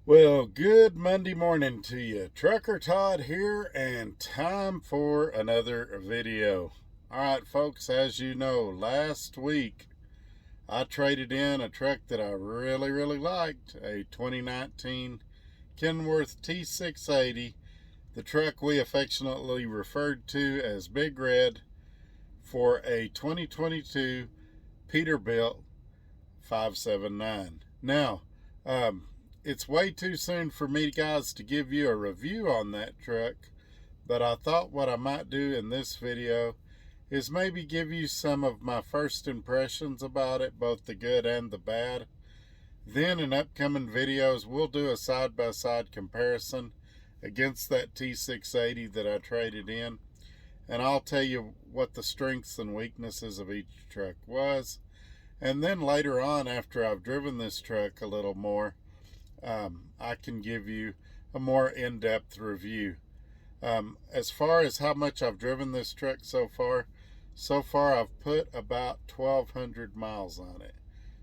Well, good Monday morning to you. Trucker Todd here, and time for another video. All right, folks, as you know, last week I traded in a truck that I really liked, a 2019 Kenworth T680, the truck we affectionately referred to as Big Red, for a 2022 Peterbilt 579. Now, it's way too soon for me, guys, to give you a review on that truck, but I thought what I might do in this video is maybe give you some of my first impressions about it, both the good and the bad. Then in upcoming videos, we'll do a side-by-side comparison against that T680 that I traded in, and I'll tell you what the strengths and weaknesses of each truck was. And then later on, after I've driven this truck a little more, I can give you a more in-depth review. As far as how much I've driven this truck so far I've put about 1,200 miles on it.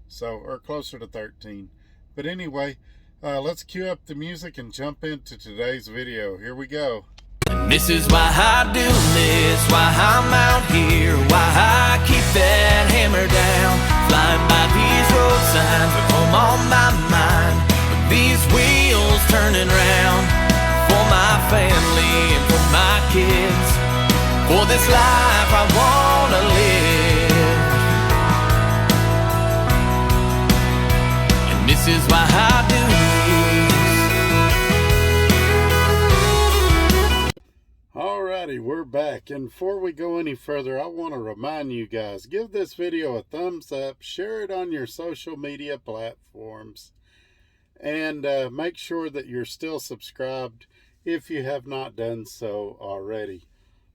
So, or closer to 13. But anyway, let's cue up the music and jump into today's video. Here we go. And this is why I do this, why I'm out here, why I keep that hammer down. Flying by these road signs with home on my mind, with these wheels turning round. For my family and for my kids, for this life I wanna live. And this is why I do this. Alrighty, we're back, and before we go any further, I want to remind you guys, give this video a thumbs up, share it on your social media platforms, and make sure that you're still subscribed if you have not done so already.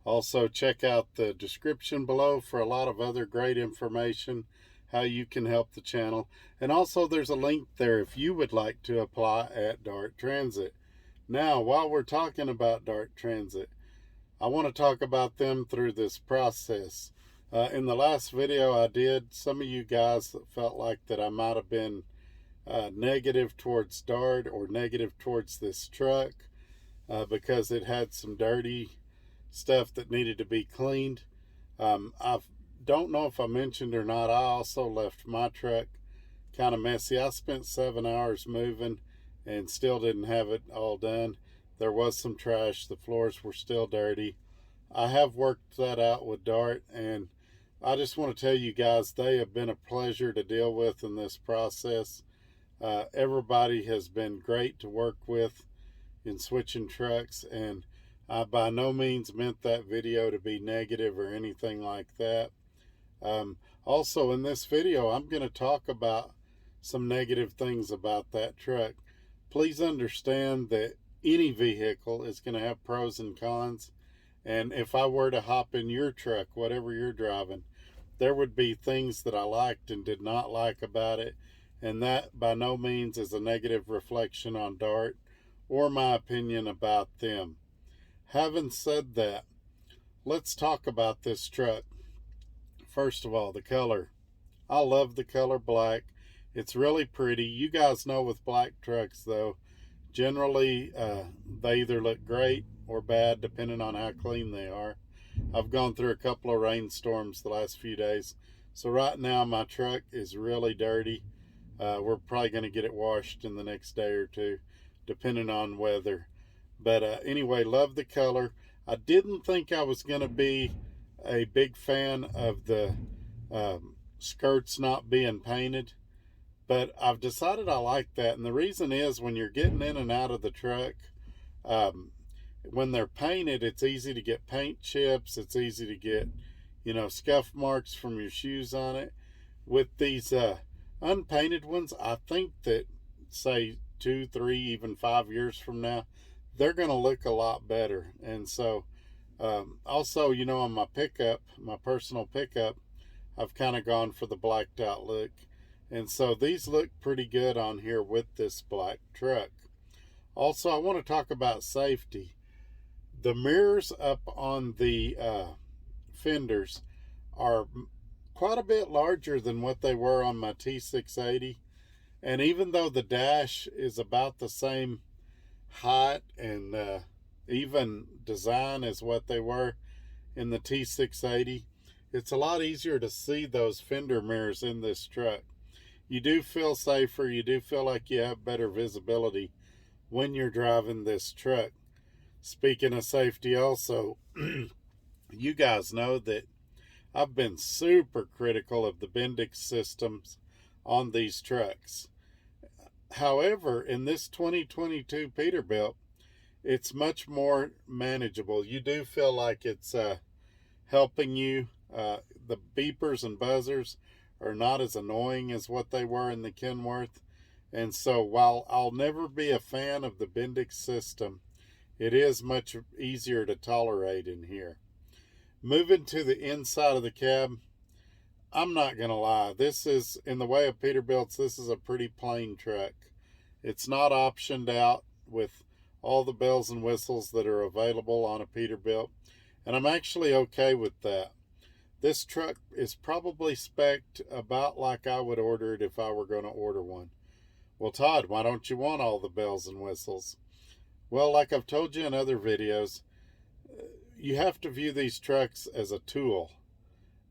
Also, check out the description below for a lot of other great information, how you can help the channel, and also there's a link there if you would like to apply at Dart Transit. Now, while we're talking about Dart Transit, I want to talk about them through this process. In the last video I did, some of you guys felt like that I might have been negative towards Dart or negative towards this truck because it had some dirty stuff that needed to be cleaned. I don't know if I mentioned or not, I also left my truck kind of messy. I spent 7 hours moving and still didn't have it all done. There was some trash. The floors were still dirty. I have worked that out with Dart, and I just want to tell you guys, they have been a pleasure to deal with in this process. Everybody has been great to work with in switching trucks, and I by no means meant that video to be negative or anything like that. Also, in this video, I'm going to talk about some negative things about that truck. Please understand that any vehicle is going to have pros and cons, and if I were to hop in your truck, whatever you're driving, there would be things that I liked and did not like about it, and that by no means is a negative reflection on Dart or my opinion about them. Having said that, let's talk about this truck. First of all, the color. I love the color black. It's really pretty. You guys know with black trucks, though, generally they either look great or bad depending on how clean they are. I've gone through a couple of rainstorms the last few days, so right now my truck is really dirty. We're probably going to get it washed in the next day or two depending on weather. But anyway, love the color. I didn't think I was going to be a big fan of the skirts not being painted, but I've decided I like that. And the reason is, when you're getting in and out of the truck, when they're painted, it's easy to get paint chips. It's easy to get, scuff marks from your shoes on it. With these unpainted ones, I think that, say, 2, 3, even 5 years from now, they're going to look a lot better. And so, also, on my pickup, my personal pickup, I've kind of gone for the blacked out look. And so these look pretty good on here with this black truck. Also, I want to talk about safety. The mirrors up on the fenders are quite a bit larger than what they were on my T680. And even though the dash is about the same height and even design as what they were in the T680, it's a lot easier to see those fender mirrors in this truck. You do feel safer. You do feel like you have better visibility when you're driving this truck. Speaking of safety also, you guys know that I've been super critical of the Bendix systems on these trucks. However, in this 2022 Peterbilt, it's much more manageable. You do feel like it's helping you. The beepers and buzzers are not as annoying as what they were in the Kenworth. And so while I'll never be a fan of the Bendix system, it is much easier to tolerate in here. Moving to the inside of the cab, I'm not going to lie. This is, in the way of Peterbilts, this is a pretty plain truck. It's not optioned out with all the bells and whistles that are available on a Peterbilt, and I'm actually okay with that. This truck is probably spec'd about like I would order it if I were going to order one. Well, Todd, why don't you want all the bells and whistles? Well, like I've told you in other videos, you have to view these trucks as a tool.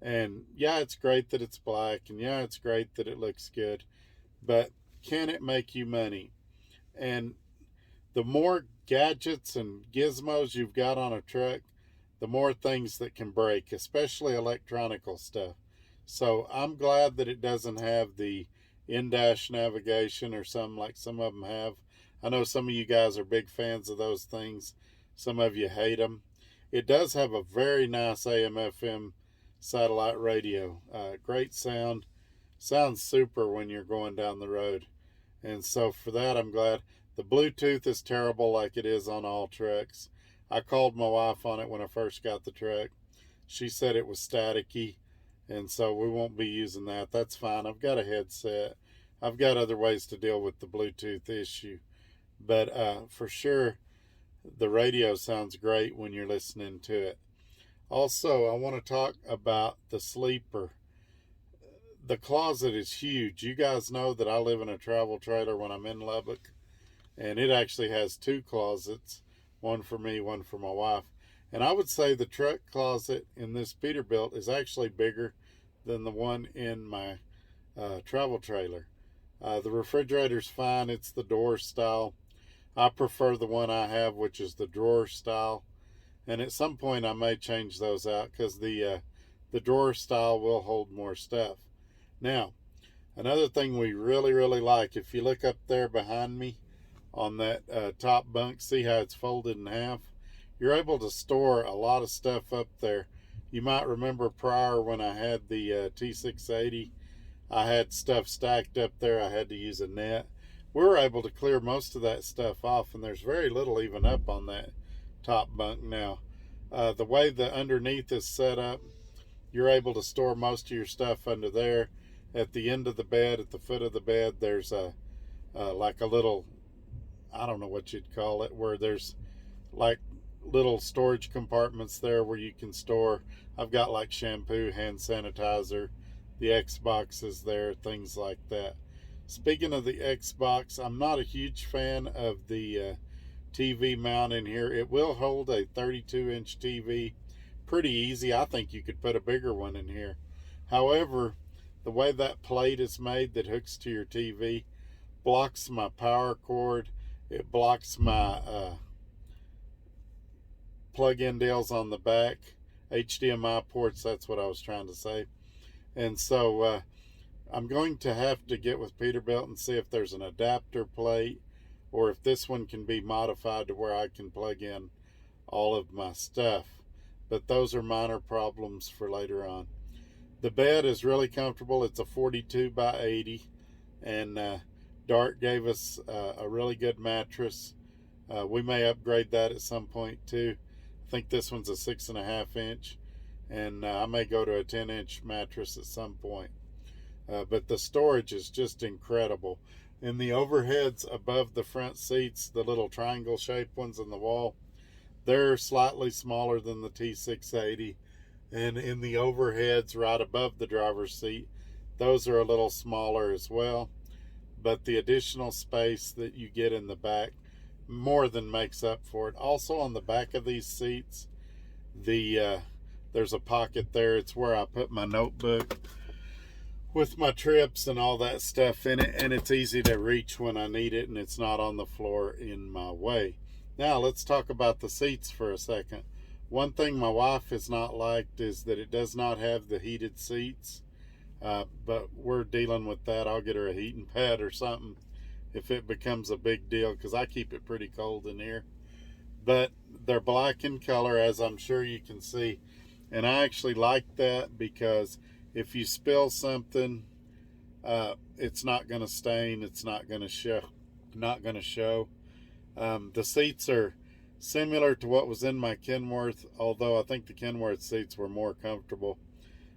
And yeah, it's great that it's black, and yeah, it's great that it looks good, but can it make you money? And the more gadgets and gizmos you've got on a truck, the more things that can break, especially electronical stuff. So I'm glad that it doesn't have the in-dash navigation or something like some of them have. I know some of you guys are big fans of those things. Some of you hate them. It does have a very nice AM/FM satellite radio. Great sound. Sounds super when you're going down the road. And so for that, I'm glad. The Bluetooth is terrible like it is on all trucks. I called my wife on it when I first got the truck. She said it was staticky, and so we won't be using that. That's fine. I've got a headset. I've got other ways to deal with the Bluetooth issue. But for sure, the radio sounds great when you're listening to it. Also, I want to talk about the sleeper. The closet is huge. You guys know that I live in a travel trailer when I'm in Lubbock, and it actually has two closets, one for me, one for my wife. And I would say the truck closet in this Peterbilt is actually bigger than the one in my travel trailer. The refrigerator's fine. It's the door style. I prefer the one I have, which is the drawer style. And at some point I may change those out because the drawer style will hold more stuff. Now, another thing we really, really like, if you look up there behind me on that top bunk, see how it's folded in half? You're able to store a lot of stuff up there. You might remember prior when I had the T680, I had stuff stacked up there. I had to use a net. We were able to clear most of that stuff off, and there's very little even up on that top bunk now. The way the underneath is set up, you're able to store most of your stuff under there. At the end of the bed, at the foot of the bed, there's like a little, I don't know what you'd call it, where there's like little storage compartments there where you can store. I've got like shampoo, hand sanitizer, the Xbox is there, things like that. Speaking of the Xbox, I'm not a huge fan of the TV mount in here. It will hold a 32-inch TV pretty easy. I think you could put a bigger one in here. However, the way that plate is made that hooks to your TV blocks my power cord. It blocks my plug-in deals on the back, HDMI ports, that's what I was trying to say. And so I'm going to have to get with Peterbilt and see if there's an adapter plate or if this one can be modified to where I can plug in all of my stuff. But those are minor problems for later on. The bed is really comfortable. It's a 42 by 80, and Dart gave us a really good mattress. We may upgrade that at some point too. I think this one's a 6.5 inch, and I may go to a 10-inch mattress at some point. But the storage is just incredible. In the overheads above the front seats, the little triangle shaped ones in the wall, they're slightly smaller than the T680. And in the overheads right above the driver's seat, those are a little smaller as well. but the additional space that you get in the back more than makes up for it. Also on the back of these seats, there's a pocket there. It's where I put my notebook with my trips and all that stuff in it, and it's easy to reach when I need it, and it's not on the floor in my way. Now let's talk about the seats for a second. One thing my wife has not liked is that it does not have the heated seats, but we're dealing with that. I'll get her a heating pad or something if it becomes a big deal, because I keep it pretty cold in here. But they're black in color, as I'm sure you can see, and I actually like that because if you spill something, it's not going to stain. It's not going to show. The seats are similar to what was in my Kenworth, although I think the Kenworth seats were more comfortable.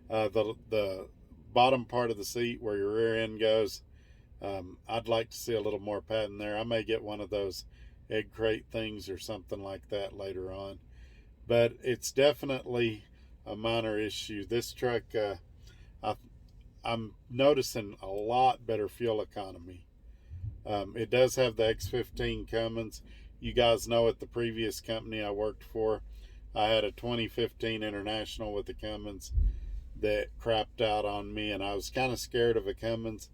The bottom part of the seat where your rear end goes, I'd like to see a little more padding there. I may get one of those egg crate things or something like that later on, but it's definitely a minor issue. This truck, I'm noticing a lot better fuel economy. It does have the X15 Cummins. You guys know at the previous company I worked for, I had a 2015 International with the Cummins that crapped out on me, and I was kind of scared of a Cummins,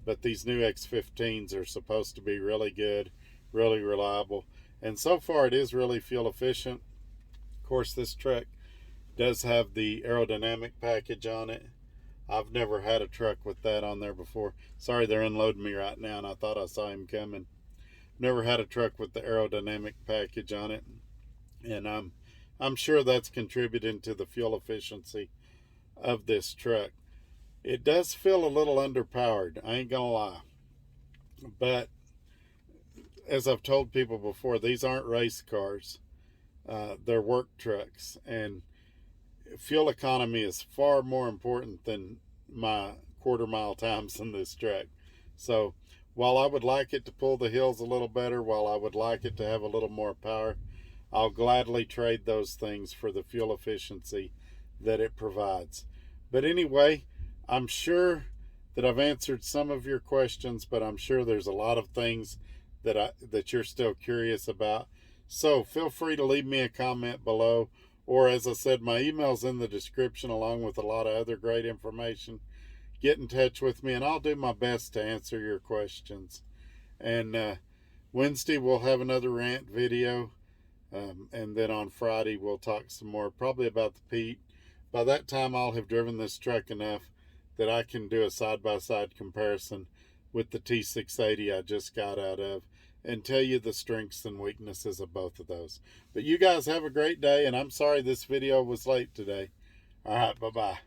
but these new X15s are supposed to be really good, really reliable, and so far it is really fuel efficient. Of course, this truck does have the aerodynamic package on it. I've never had a truck with that on there before. Sorry, they're unloading me right now, and I thought I saw him coming. Never had a truck with the aerodynamic package on it, and I'm sure that's contributing to the fuel efficiency of this truck. It does feel a little underpowered, I ain't gonna lie, but as I've told people before, these aren't race cars. They're work trucks, and fuel economy is far more important than my quarter-mile times in this truck. So while I would like it to pull the hills a little better, while I would like it to have a little more power, I'll gladly trade those things for the fuel efficiency that it provides. But anyway, I'm sure that I've answered some of your questions, but I'm sure there's a lot of things that you're still curious about. So feel free to leave me a comment below, or as I said, my email's in the description along with a lot of other great information. Get in touch with me, and I'll do my best to answer your questions. And Wednesday we'll have another rant video, and then on Friday we'll talk some more, probably about the Pete. By that time I'll have driven this truck enough that I can do a side-by-side comparison with the T680 I just got out of and tell you the strengths and weaknesses of both of those. But you guys have a great day, and I'm sorry this video was late today. All right, bye-bye.